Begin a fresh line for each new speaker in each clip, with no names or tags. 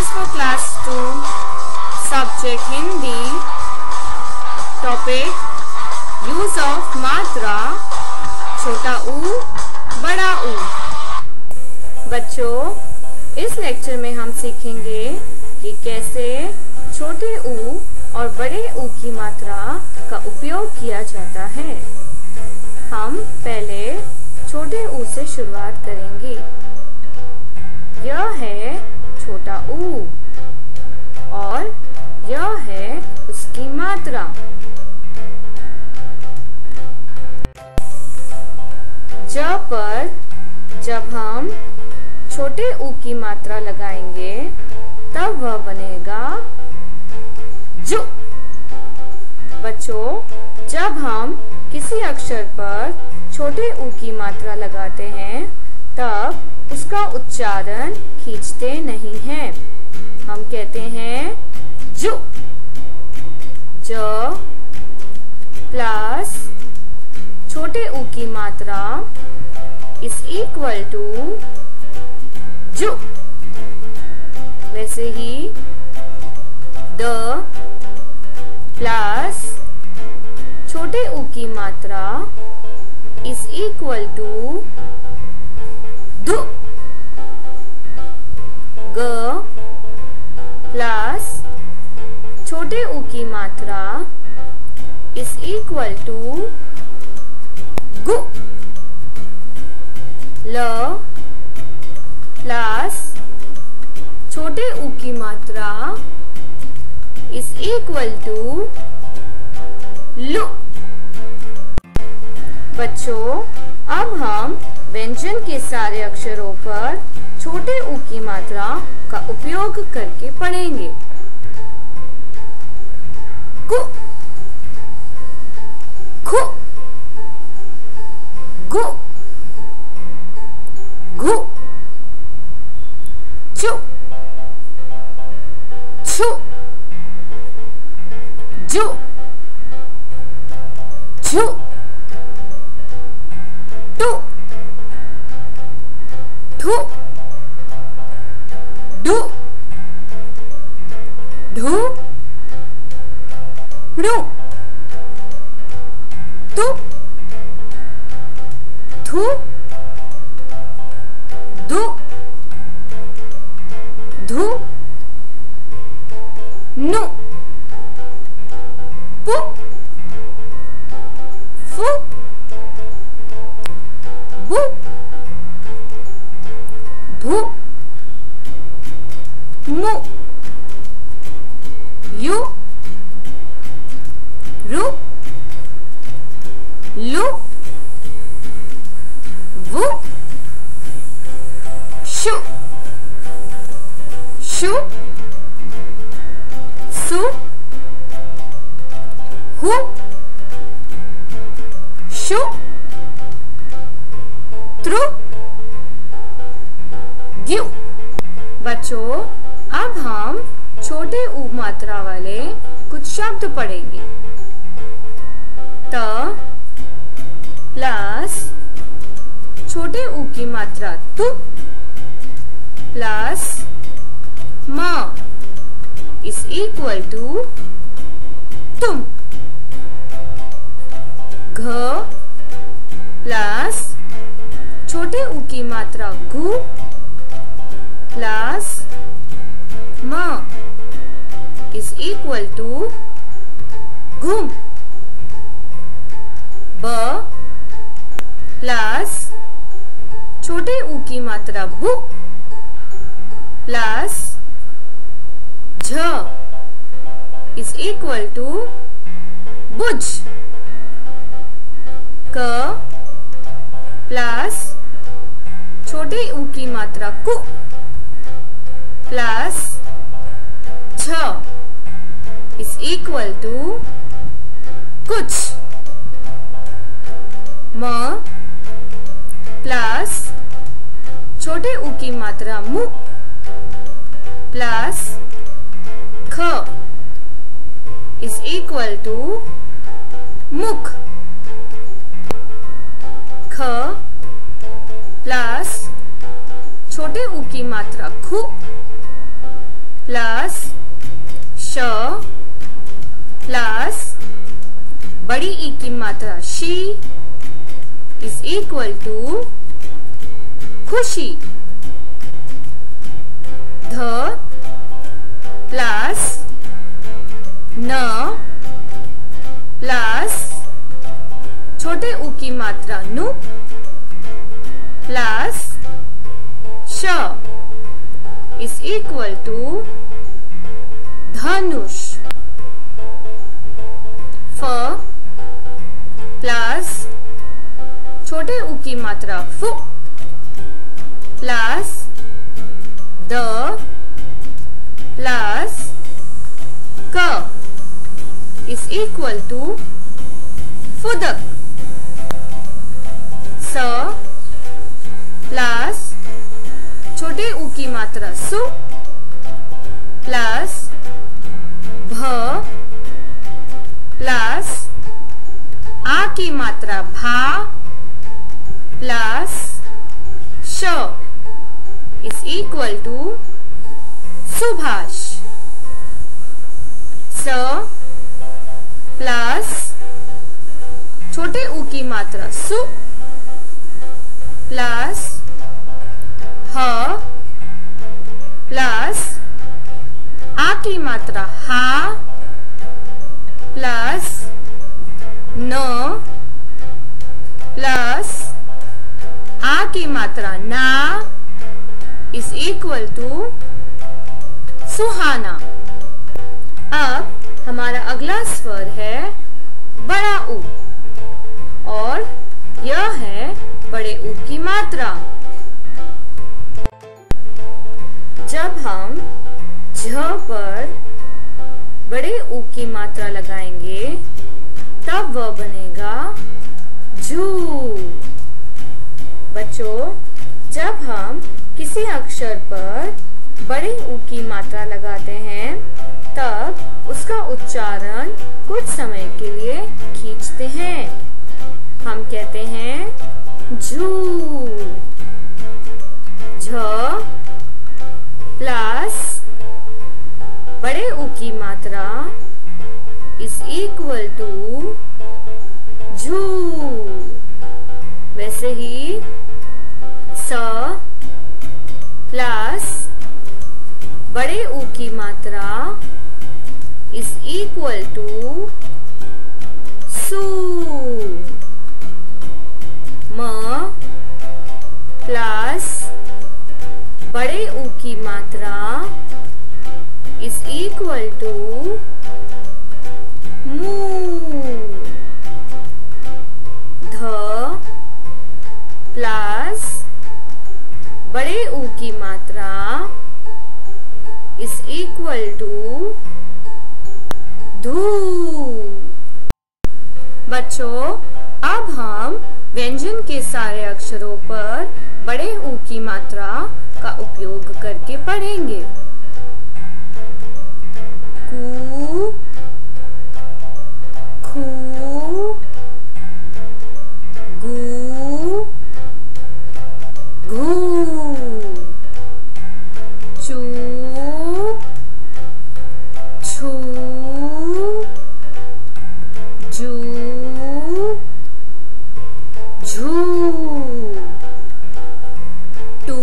for class 2, subject Hindi, topic use of मात्रा छोटा ऊ बड़ा ऊ। बच्चों, इस लेक्चर में हम सीखेंगे कि कैसे छोटे ऊ और बड़े ऊ की मात्रा का उपयोग किया जाता है। हम पहले छोटे ऊ से शुरुआत करेंगे। यह है छोटा ऊ और यह है उसकी मात्रा। ज पर जब हम छोटे ऊ की मात्रा लगाएंगे तब वह बनेगा जु। बच्चों, जब हम किसी अक्षर पर छोटे ऊ की मात्रा लगाते हैं तब उसका उच्चारण खींचते नहीं हैं। हम कहते हैं जु। ज प्लस छोटे ऊ की मात्रा इज इक्वल टू जु। वैसे ही द प्लस छोटे ऊ की मात्रा इज इक्वल टू दु। ग प्लस छोटे ऊ की मात्रा इज इक्वल टू गु। ल प्लस छोटे ऊ की मात्रा इज इक्वल टू लु। बच्चों, अब हम व्यंजन के सारे अक्षरों पर छोटे ऊ की मात्रा का उपयोग करके पढ़ेंगे। कु, खु, गु, घु, चु, छु, जु, छु, टु, ठु, डु, ढु, ढु, तु, थु, दु, धु, नु, पु, फु, बु, भु, मु, यु, रु, लु, वु, शु, शु, सु, हु, शु, त्रु, ग्यु। बच्चों, अब हम छोटे ऊ मात्रा वाले कुछ शब्द पढ़ेंगे। त प्लस छोटे ऊ की मात्रा तु प्लस म इज इक्वल टू तुम। घ प्लस छोटे ऊ की मात्रा घु प्लस म इज इक्वल टू घुम। ब प्लस छोटे ऊ की मात्रा भु प्लस झ इज इक्वल टू बुझ। क प्लस छोटे ऊ की मात्रा कु प्लस छ इज इक्वल टू कुछ। म प्लस छोटे ऊ की मात्रा मु प्लस ख इज इक्वल टू मुख। ख प्लस छोटे ऊ की मात्रा खु is equal to खुशी। ध प्लस न प्लस छोटे ऊ की मात्रा नु प्लस श is equal to धनुष। फ प्लस छोटे ऊ की मात्रा फु प्लस द प्लस क is equal to फुदक। स प्लस छोटे ऊ की मात्रा सु प्लस भ प्लस आ की मात्रा भा प्लस श is equal to सुभाष। स प्लस छोटे ऊ की मात्रा सु प्लस ह प्लस आ की मात्रा हा प्लस न प्लस आ की मात्रा ना is equal to सुहाना। अब हमारा अगला स्वर है बड़ा ऊ और यह है बड़े ऊ की मात्रा। जब हम झ पर बड़े ऊ की मात्रा लगाएंगे तब वह बनेगा झू। बच्चों, जब हम किसी अक्षर पर बड़े ऊ की मात्रा लगाते हैं तब उसका उच्चारण कुछ समय के लिए खींचते हैं। हम कहते हैं झू। झ प्लस बड़े ऊ की मात्रा is equal to झू। वैसे ही स प्लस बड़े ऊ की मात्रा is equal to सू। म प्लस बड़े ऊ की मात्रा is equal to मू। ध प्लस बड़े ऊ की मात्रा is equal to धू। बच्चों, अब हम व्यंजन के सारे अक्षरों पर बड़े ऊ की मात्रा का उपयोग करके पढ़ेंगे। कू, खू, गू, घू, चू, छू, जू, झू, टू,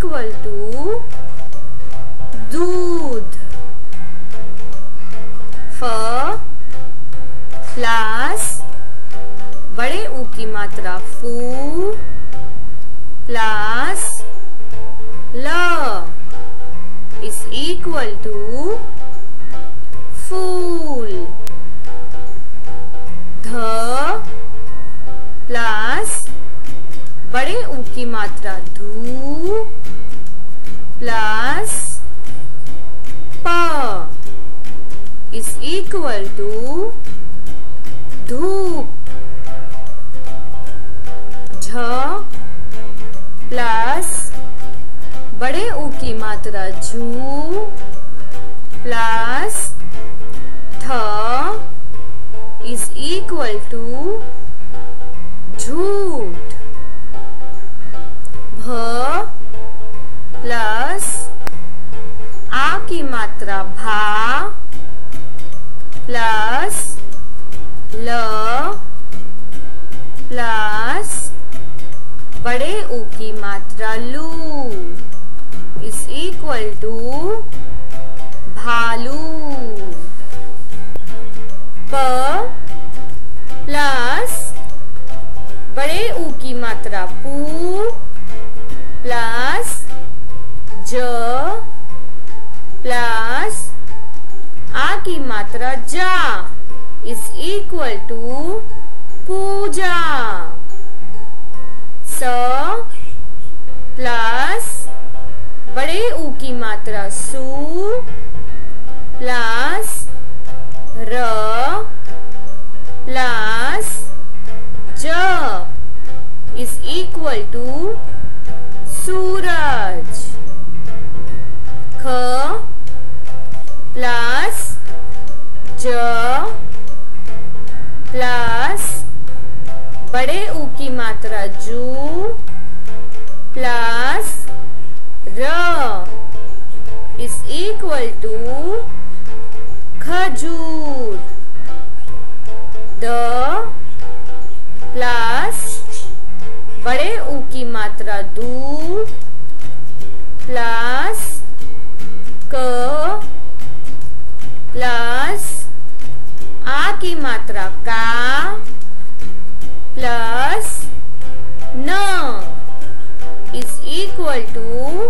इक्वल टू दूध। फ प्लस बड़े ऊ की मात्रा फू प्लस ल इज इक्वल टू फूल। ध प्लस बड़े ऊ की मात्रा धू प्लस प इज इक्वल टू धूप। झ प्लस बड़े ऊ की मात्रा झू प्लस थ इज इक्वल टू झूठ। भ प्लस आ की मात्रा भा प्लस ल प्लस बड़े ऊ की मात्रा लू इज इक्वल टू भालू। प प्लस बड़े ऊ की मात्रा पू प्लस ज प्लस आ की मात्रा जा इज इक्वल टू पूजा। स प्लस बड़े ऊ की मात्रा सू प्लस र प्लस ज इज इक्वल टू सूरज। ख प्लस ज प्लस बड़े ऊ की मात्रा जू प्लस र इज इक्वल टू खजूर। द प्लस बड़े ऊ की मात्रा दू प्लस क प्लस आ की मात्रा का प्लस न इज इक्वल टू